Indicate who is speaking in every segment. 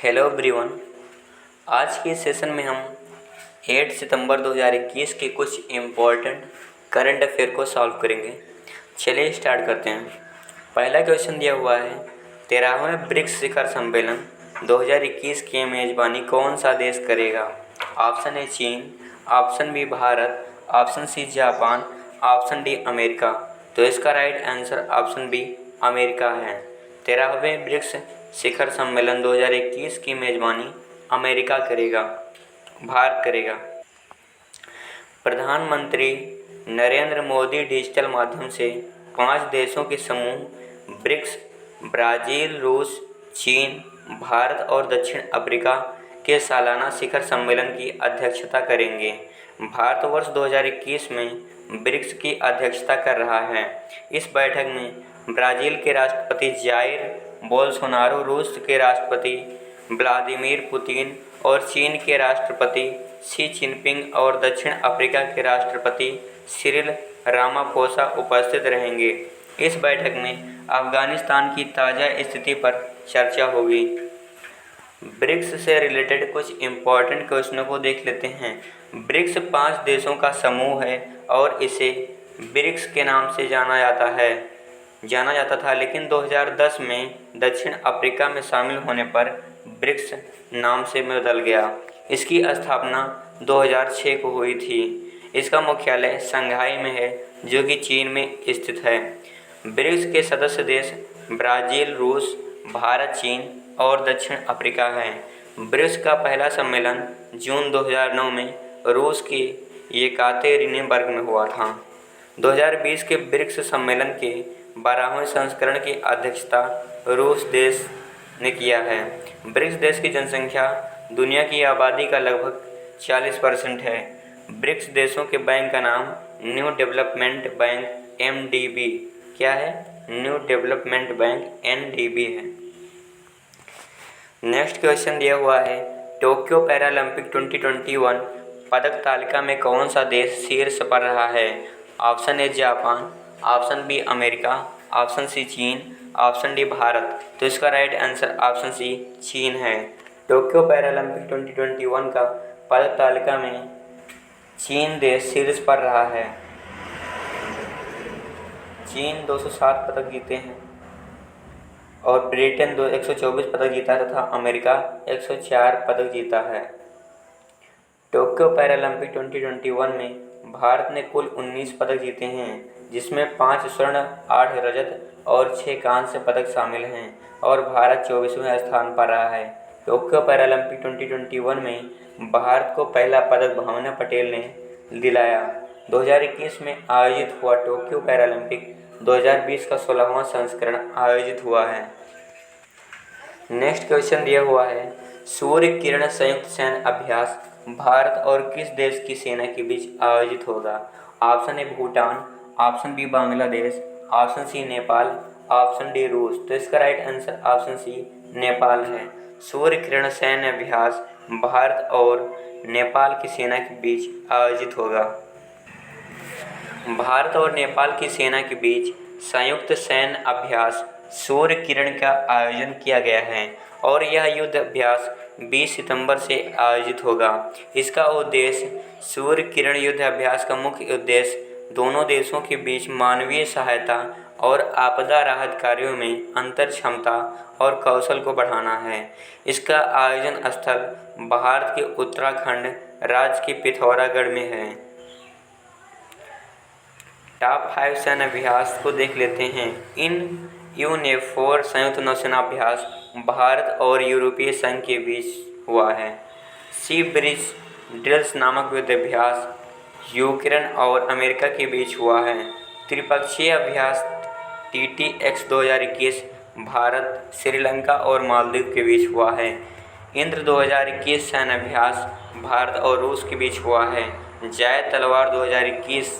Speaker 1: Hello everyone. आज के session में हम 8 सितंबर 2021 के कुछ इम्पोर्टेंट करंट अफेयर को सॉल्व करेंगे। चलिए स्टार्ट करते हैं। पहला क्वेश्चन दिया हुआ है, 13वें ब्रिक्स शिखर सम्मेलन 2021 की मेज़बानी कौन सा देश करेगा? ऑप्शन ए चीन, option B Bharat, option C Japan, option D America. तो इसका right answer option B America है। 13वें ब्रिक्स शिखर सम्मेलन 2021 की मेज़बानी अमेरिका करेगा, भारत करेगा। प्रधानमंत्री नरेंद्र मोदी डिजिटल माध्यम से 5 देशों के समूह ब्रिक्स ब्राज़ील, रूस, चीन, भारत और दक्षिण अफ्रीका के सालाना शिखर सम्मेलन की अध्यक्षता करेंगे। भारत वर्ष 2021 में ब्रिक्स की अध्यक्षता कर रहा है। इस बैठक में ब्राज़ील के राष्ट्रपति जाइर बोल्सोनारो, रूस के राष्ट्रपति व्लादिमीर पुतिन और चीन के राष्ट्रपति शी जिनपिंग और दक्षिण अफ्रीका के राष्ट्रपति सिरिल रामाफोसा उपस्थित रहेंगे। इस बैठक में अफगानिस्तान की ताज़ा स्थिति पर चर्चा होगी। ब्रिक्स से रिलेटेड कुछ इम्पॉर्टेंट क्वेश्चनों को देख लेते हैं। ब्रिक्स 5 देशों का समूह है और इसे ब्रिक्स के नाम से जाना जाता था, लेकिन 2010 में दक्षिण अफ्रीका में शामिल होने पर ब्रिक्स नाम से बदल गया। इसकी स्थापना 2006 को हुई थी। इसका मुख्यालय शंघाई में है, जो कि चीन में स्थित है। ब्रिक्स के सदस्य देश ब्राज़ील, रूस, भारत, चीन और दक्षिण अफ्रीका हैं। ब्रिक्स का पहला सम्मेलन जून 2009 में रूस के येकातेरिनबर्ग में हुआ था। 2020 के ब्रिक्स सम्मेलन के 12वें संस्करण की अध्यक्षता रूस देश ने किया है। ब्रिक्स देश की जनसंख्या दुनिया की आबादी का लगभग 40% है। ब्रिक्स देशों के बैंक का नाम न्यू डेवलपमेंट बैंक (NDB) क्या है? न्यू डेवलपमेंट बैंक (NDB) है। नेक्स्ट क्वेश्चन दिया हुआ है, टोक्यो पैरालंपिक 2021 पदक तालिका में कौन सा देश शीर्ष पर रहा है? Option A Japan, option B America, option C चीन, ऑप्शन डी भारत। तो इसका राइट आंसर ऑप्शन सी चीन है। टोक्यो पैरालंपिक 2021 का पदक तालिका में चीन देश शीर्ष पर रहा है। चीन 207 पदक जीते हैं और ब्रिटेन 124 पदक जीता है तथा अमेरिका 104 पदक जीता है। टोक्यो पैरालंपिक 2021 में भारत ने कुल 19 पदक जीते हैं, जिसमें 5 स्वर्ण, 8 रजत और 6 कांस्य पदक शामिल हैं और भारत 24वें स्थान पर रहा है। टोक्यो पैरालंपिक 2021 में भारत को पहला पदक भावना पटेल ने दिलाया। 2021 में आयोजित हुआ टोक्यो पैरालंपिक 2020 का 16वां संस्करण आयोजित हुआ है। नेक्स्ट क्वेश्चन दिया हुआ है, सूर्य किरण संयुक्त सैन्य अभ्यास भारत और किस देश की सेना के बीच आयोजित होगा? Option A Bhutan, option B Bangladesh, option C Nepal, option D रूस। तो इसका right answer option C Nepal है। सूर्य किरण सैन्य अभ्यास भारत और नेपाल की सेना के बीच आयोजित होगा। भारत और नेपाल की सेना के बीच संयुक्त सैन्य अभ्यास सूर्य किरण का आयोजन किया गया है और यह युद्ध अभ्यास 20 सितंबर से आयोजित होगा। इसका उद्देश्य सूर्य किरण युद्ध अभ्यास का मुख्य उद्देश्य दोनों देशों के बीच मानवीय सहायता और आपदा राहत कार्यों में अंतर क्षमता और कौशल को बढ़ाना है। इसका आयोजन स्थल भारत के उत्तराखंड राज्य के पिथौरागढ़ में है। टॉप 5 सैन्य अभ्यास को देख लेते हैं। इन यूनेफोर संयुक्त नौसेना अभ्यास भारत और यूरोपीय संघ के बीच हुआ है। सी ब्रिज ड्रिल्स नामक युद्ध अभ्यास यूक्रेन और अमेरिका के बीच हुआ है। त्रिपक्षीय अभ्यास TTX 2021 भारत, श्रीलंका और मालदीव के बीच हुआ है। इंद्र 2021 सैन्य अभ्यास भारत और रूस के बीच हुआ है। जय तलवार 2021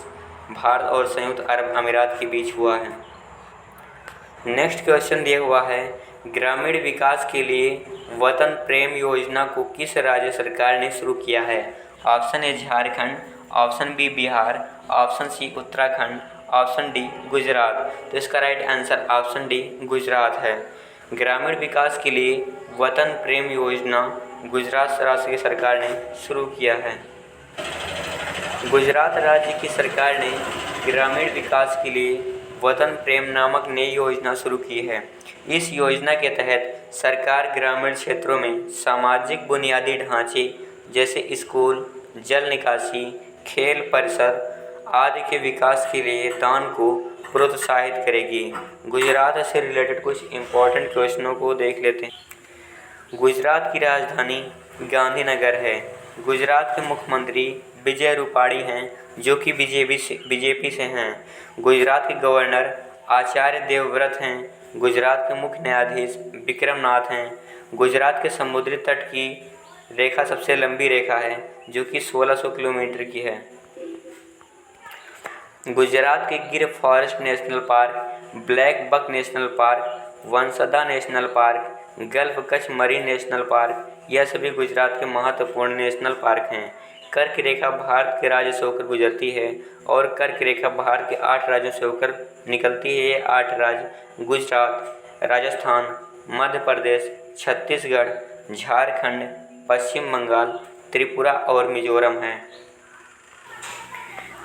Speaker 1: भारत और संयुक्त अरब अमीरात के बीच हुआ है। नेक्स्ट क्वेश्चन दिया हुआ है, ग्रामीण विकास के लिए वतन प्रेम योजना को किस राज्य सरकार ने शुरू किया है? Option A Jharkhand, option B Bihar, option C Uttarakhand, option D Gujarat. तो इसका right answer option D Gujarat है। ग्रामीण विकास के लिए वतन प्रेम योजना गुजरात राज्य की सरकार ने शुरू किया है। गुजरात राज्य की सरकार ने ग्रामीण विकास के लिए वतन प्रेम नामक नई योजना शुरू की है। इस योजना के तहत सरकार ग्रामीण क्षेत्रों में सामाजिक बुनियादी ढांचे जैसे स्कूल, जल निकासी, खेल परिसर आदि के विकास के लिए दान को प्रोत्साहित करेगी। गुजरात से रिलेटेड कुछ इम्पोर्टेंट क्वेश्चनों को देख लेते हैं। गुजरात की राजधानी गांधीनगर है। गुजरात के मुख्यमंत्री विजय रूपाणी हैं, जो कि बीजेपी से हैं। गुजरात के गवर्नर आचार्य देवव्रत हैं। गुजरात के मुख्य न्यायाधीश विक्रम नाथ हैं। गुजरात के समुद्री तट की रेखा सबसे लंबी रेखा है, जो कि 1600 किलोमीटर की है। गुजरात के Gir forest national park, blackbuck national park, Vansda national park, gulf Kutch marine national park, यह सभी गुजरात के महत्वपूर्ण नेशनल पार्क हैं। कर्क रेखा भारत के राज्य से होकर गुजरती है और कर्क रेखा भारत के 8 राज्यों से होकर निकलती है। ये 8 राज्य गुजरात, राजस्थान, मध्य प्रदेश, छत्तीसगढ़, झारखंड, पश्चिम बंगाल, त्रिपुरा और मिजोरम हैं।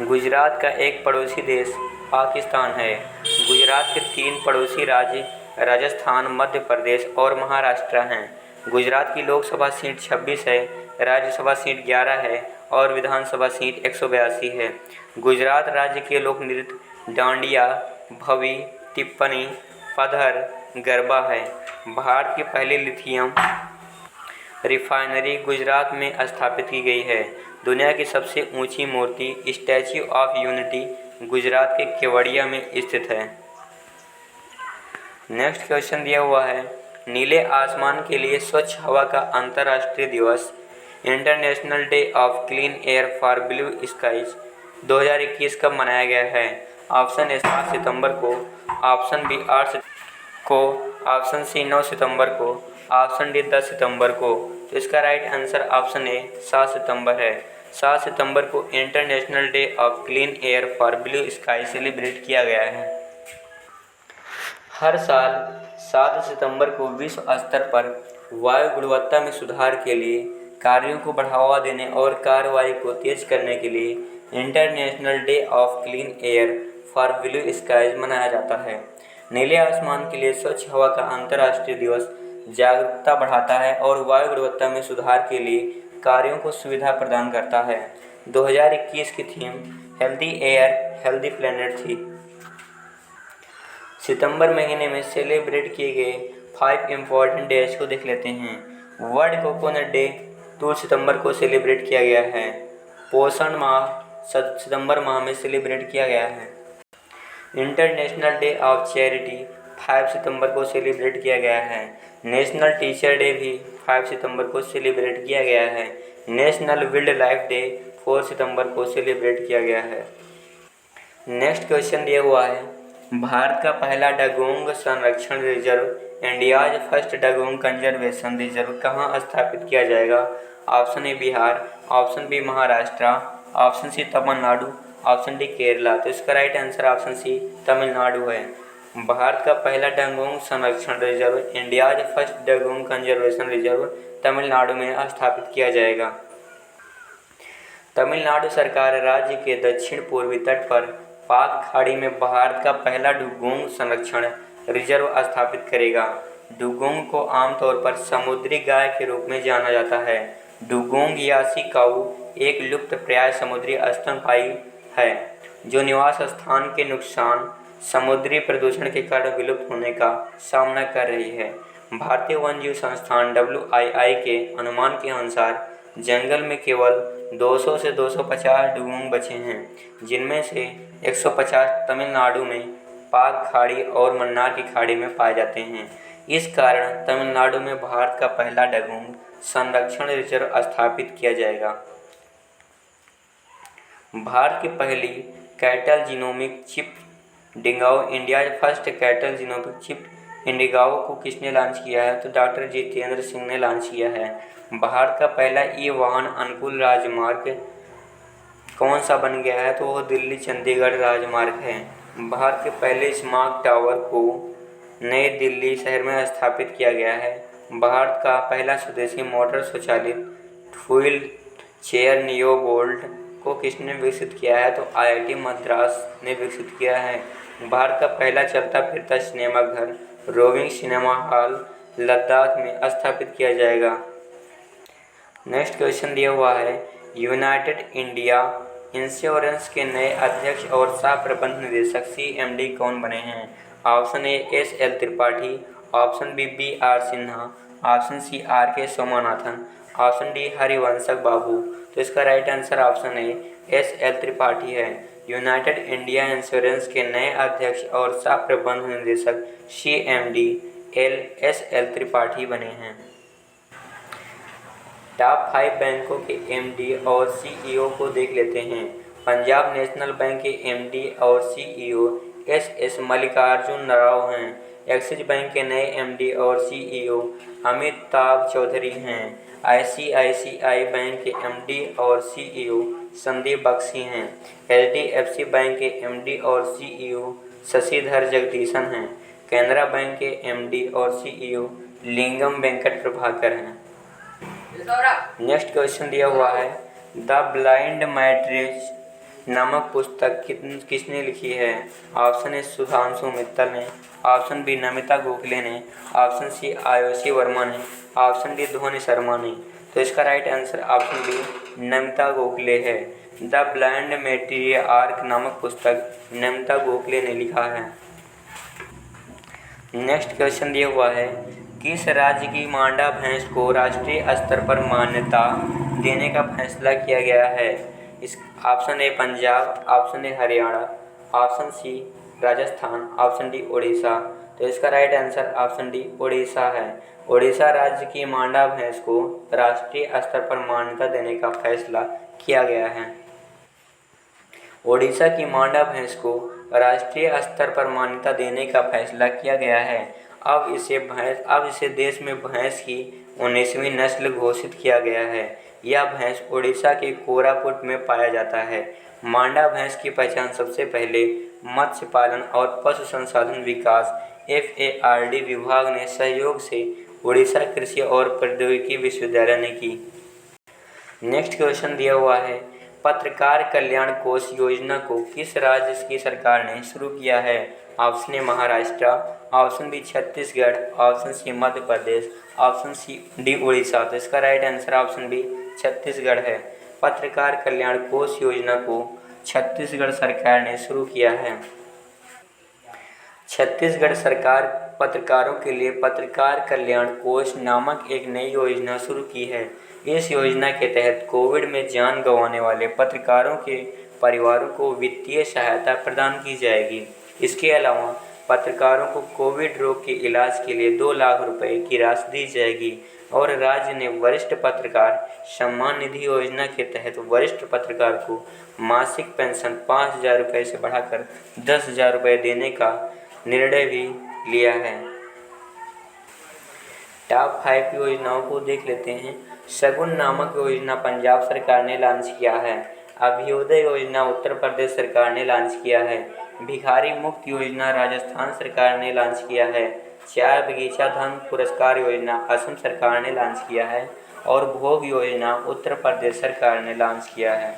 Speaker 1: गुजरात का एक पड़ोसी देश पाकिस्तान है। गुजरात के 3 पड़ोसी राज्य राजस्थान, मध्य प्रदेश और महाराष्ट्र हैं। गुजरात की लोकसभा सीट 26 है, राज्यसभा सीट 11 है और विधानसभा सीट 182 है। गुजरात राज्य के लोक नृत्य डांडिया, भवी, टिप्पणी, पधर, गरबा है। भारत की पहली लिथियम रिफाइनरी गुजरात में स्थापित की गई है। दुनिया की सबसे ऊंची मूर्ति स्टैच्यू ऑफ यूनिटी गुजरात के केवड़िया में स्थित है। नेक्स्ट क्वेश्चन दिया हुआ है, नीले आसमान के लिए स्वच्छ हवा का अंतर्राष्ट्रीय दिवस international day of clean air for blue skies 2021 कब मनाया गया है? ऑप्शन ए 7 सितंबर को, ऑप्शन बी 8 को, ऑप्शन सी 9 सितंबर को, ऑप्शन डी 10 सितंबर को। तो इसका राइट आंसर ऑप्शन ए 7 सितंबर है। 7 सितंबर को international day of clean air for blue sky celebrate किया गया है। हर साल 7 सितंबर को विश्व स्तर पर वायु गुणवत्ता में सुधार के लिए कार्यों को बढ़ावा देने और कार्रवाई को तेज करने के लिए international day of clean air for blue skies मनाया जाता है। नीले आसमान के लिए स्वच्छ हवा का अंतर्राष्ट्रीय दिवस जागरूकता बढ़ाता है और वायु गुणवत्ता में सुधार के लिए कार्यों को सुविधा प्रदान करता है। 2021 की theme healthy air healthy planet थी। सितंबर महीने में सेलिब्रेट किए गए 5 इम्पॉर्टेंट डेज को देख लेते हैं। वर्ल्ड कोकोनट डे 2 सितंबर को सेलिब्रेट किया गया है। पोषण माह सितंबर माह में सेलिब्रेट किया गया है। इंटरनेशनल डे ऑफ चैरिटी 5 सितंबर को सेलिब्रेट किया गया है। नेशनल टीचर डे भी 5 सितंबर को सेलिब्रेट किया गया है। नेशनल वाइल्ड लाइफ डे 4 सितंबर को सेलिब्रेट किया गया है। नेक्स्ट क्वेश्चन दिया हुआ है, भारत का पहला डगोंग संरक्षण reserve India's first dugong conservation reserve कहाँ स्थापित किया जाएगा? Option A Bihar, option B Maharashtra, option C Tamil Nadu, option D Kerala. तो इसका right answer option C Tamil Nadu है। भारत का पहला डगोंग संरक्षण reserve India's first dugong conservation reserve Tamil Nadu में स्थापित किया जाएगा। तमिलनाडु सरकार राज्य के दक्षिण पूर्वी तट पर पाक खाड़ी में भारत का पहला डुगोंग संरक्षण रिजर्व स्थापित करेगा। डुगोंग को आमतौर पर समुद्री गाय के रूप में जाना जाता है। डुगोंग यासी काऊ एक लुप्तप्राय समुद्री स्तनपायी है जो निवास स्थान के नुकसान, समुद्री प्रदूषण के कारण विलुप्त होने का सामना कर रही है। भारतीय वन्यजीव संस्थान WII के अनुमान के अनुसार जंगल में केवल 200 से 250 डुगोंग बचे हैं, जिनमें से 150 तमिलनाडु में पाक खाड़ी और मन्नार की खाड़ी में पाए जाते हैं। इस कारण तमिलनाडु में भारत का पहला डगोंग संरक्षण रिजर्व स्थापित किया जाएगा। भारत की पहली कैटल जीनोमिक चिप डिंगाओ India first cattle genomic chip IndiGau को किसने लॉन्च किया है? तो डॉक्टर जितेंद्र सिंह ने लॉन्च किया है। भारत का पहला ई-वाहन अनुकूल राजमार्ग कौन सा बन गया है? तो वो दिल्ली चंडीगढ़ राजमार्ग है। भारत के पहले स्मार्ट टावर को नई दिल्ली शहर में स्थापित किया गया है। भारत का पहला स्वदेशी मोटर स्वचालित व्हील चेयर नियो बोल्ट को किसने विकसित किया है? तो IIT मद्रास ने विकसित किया है। भारत का पहला चलता फिरता सिनेमा घर रोविंग सिनेमा हॉल लद्दाख में स्थापित किया जाएगा। नेक्स्ट क्वेश्चन दिया हुआ है, यूनाइटेड इंडिया इंश्योरेंस के नए अध्यक्ष और सह प्रबंध निदेशक CMD कौन बने हैं? Option A SL Tripathi, option B BR Sinha, option C RK Somanathan, option D Harivanshak Babu. तो इसका right answer option A SL Tripathi है। यूनाइटेड इंडिया इंश्योरेंस के नए अध्यक्ष और सह प्रबंध निदेशक CMD SL त्रिपाठी बने हैं। टॉप 5 बैंकों के MD और CEO को देख लेते हैं। पंजाब नेशनल बैंक के MD और CEO SS मल्लिकार्जुन राव हैं। एक्सिस बैंक के नए MD और CEO अमिताभ चौधरी हैं। ICICI बैंक के MD और CEO संदीप बख्शी हैं। HDFC बैंक के MD और CEO शशिधर जगदीशन हैं। कैनरा बैंक के MD और CEO लिंगम वेंकट प्रभाकर हैं। नेक्स्ट क्वेश्चन दिया हुआ है, द ब्लाइंड मैट्रिक्स नामक पुस्तक किसने लिखी है? ऑप्शन ए सुधांशु मित्तल ने, ऑप्शन बी नमिता गोखले ने, ऑप्शन सी आयुषी वर्मा ने, ऑप्शन डी ध्वनि शर्मा ने। तो इसका right answer option B Namita Gokhale है। द ब्लाइंड मैट्रिक्स आर्क नामक पुस्तक नमिता गोखले ने लिखा है। नेक्स्ट क्वेश्चन दिया हुआ है, किस राज्य की मांडा भैंस को राष्ट्रीय स्तर पर मान्यता देने का फैसला किया गया है? इस option A Punjab, option A Haryana, option C Rajasthan, option D Orissa. तो इसका right answer option D Orissa है। उड़ीसा राज्य की मांडा भैंस को राष्ट्रीय स्तर पर मान्यता देने का फैसला किया गया है। ओडिशा की मांडा भैंस को राष्ट्रीय स्तर पर मान्यता देने का फैसला किया गया है। अब इसे देश में भैंस की 19वीं नस्ल घोषित किया गया है। यह भैंस ओडिशा के कोरापुट में पाया जाता है। मांडा भैंस की पहचान सबसे पहले मत्स्य पालन और पशु संसाधन विकास FARD विभाग ने सहयोग से ओडिशा कृषि और प्रौद्योगिकी विश्वविद्यालय ने की। नेक्स्ट क्वेश्चन दिया हुआ है, पत्रकार कल्याण कोष योजना को किस राज्य की सरकार ने शुरू किया है? Option A Maharashtra, option B Chhattisgarh, option C Madhya Pradesh, option C D Orissa. तो इसका right answer option B Chhattisgarh है। पत्रकार कल्याण कोष योजना को छत्तीसगढ़ सरकार ने शुरू किया है। छत्तीसगढ़ सरकार पत्रकारों के लिए पत्रकार कल्याण कोष नामक एक नई योजना शुरू की है। इस योजना के तहत कोविड में जान गंवाने वाले पत्रकारों के परिवारों को वित्तीय सहायता प्रदान की जाएगी। इसके अलावा पत्रकारों को कोविड रोग के इलाज के लिए 2 लाख रुपए की राशि दी जाएगी और राज्य ने वरिष्ठ पत्रकार सम्मान निधि योजना के तहत वरिष्ठ पत्रकार को मासिक पेंशन 5,000 रुपये से बढ़ाकर 10,000 रुपये देने का निर्णय भी लिया है। टॉप 5 योजनाओं को देख लेते हैं। शगुन नामक योजना पंजाब सरकार ने लॉन्च किया है। अभ्युदय योजना उत्तर प्रदेश सरकार ने लॉन्च किया है। भिखारी मुक्त योजना राजस्थान सरकार ने लॉन्च किया है। चाय बगीचा धन पुरस्कार योजना असम सरकार ने लॉन्च किया है और भोग योजना उत्तर प्रदेश सरकार ने लॉन्च किया है।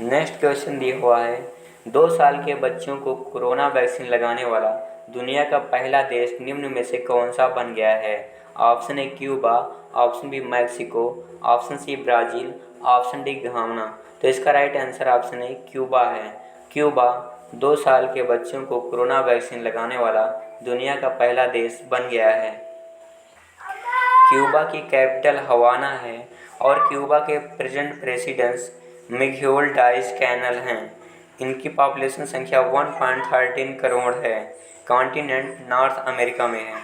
Speaker 1: नेक्स्ट क्वेश्चन दिया हुआ है, 2 साल के बच्चों को कोरोना वैक्सीन लगाने वाला दुनिया का पहला देश निम्न में से कौन सा बन गया है? Option A Cuba, option B Mexico, option C Brazil, option D Ghana. तो इसका right answer option A Cuba है। क्यूबा 2 साल के बच्चों को कोरोना वैक्सीन लगाने वाला दुनिया का पहला देश बन गया है। क्यूबा की कैपिटल हवाना है और क्यूबा के प्रेजेंट प्रेसिडेंट मिग्यूल डायज़ कैनल हैं। इनकी पॉपुलेशन संख्या 1.13 करोड़ है। कॉन्टिनेंट नॉर्थ अमेरिका में है।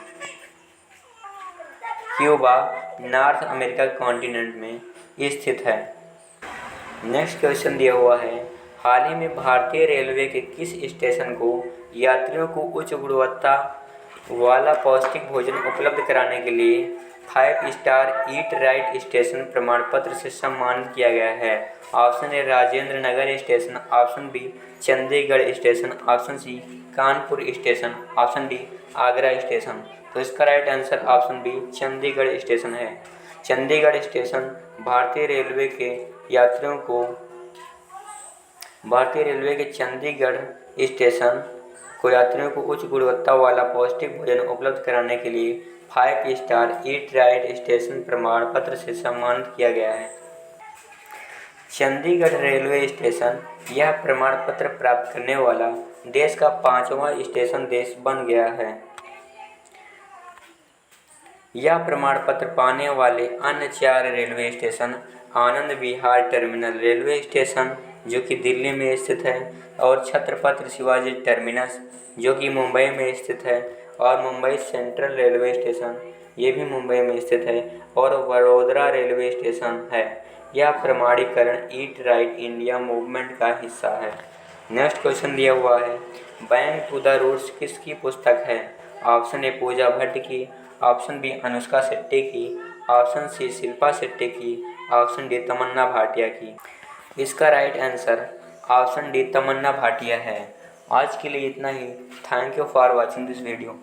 Speaker 1: क्यूबा नॉर्थ अमेरिका कॉन्टिनेंट में स्थित है। नेक्स्ट क्वेश्चन दिया हुआ है, हाल ही में भारतीय रेलवे के किस स्टेशन को यात्रियों को उच्च गुणवत्ता वाला पौष्टिक भोजन उपलब्ध कराने के लिए 5 स्टार ईट राइट स्टेशन प्रमाण पत्र से सम्मानित किया गया है? Option A Rajendra Nagar station, option B Chandigarh station, option C Kanpur station, option D Agra station. तो इसका right answer option B Chandigarh station है। चंडीगढ़ स्टेशन भारतीय रेलवे के चंडीगढ़ स्टेशन को यात्रियों को उच्च गुणवत्ता वाला पौष्टिक भोजन उपलब्ध कराने के लिए 5 स्टार ईट राइट स्टेशन प्रमाण पत्र से सम्मानित किया गया है। चंडीगढ़ रेलवे स्टेशन यह प्रमाण पत्र प्राप्त करने वाला देश का 5वां स्टेशन देश बन गया है। यह प्रमाण पत्र पाने वाले अन्य 4 railway station Anand Vihar terminal railway station जो कि दिल्ली में स्थित है, और छत्रपति शिवाजी टर्मिनस जो कि मुंबई में स्थित है, और मुंबई सेंट्रल रेलवे स्टेशन ये भी मुंबई में स्थित है, और वडोदरा रेलवे स्टेशन है। यह प्रमाणीकरण ईट राइट इंडिया मूवमेंट का हिस्सा है। नेक्स्ट क्वेश्चन दिया हुआ है, बैंक टू द रूट्स किसकी पुस्तक है? ऑप्शन ए पूजा भट्ट की, ऑप्शन बी अनुष्का शेट्टी की, ऑप्शन सी शिल्पा शेट्टी की, ऑप्शन डी तमन्ना भाटिया की। इसका right answer option D Tamannaah Bhatia है। आज के लिए इतना ही। Thank you for watching this video.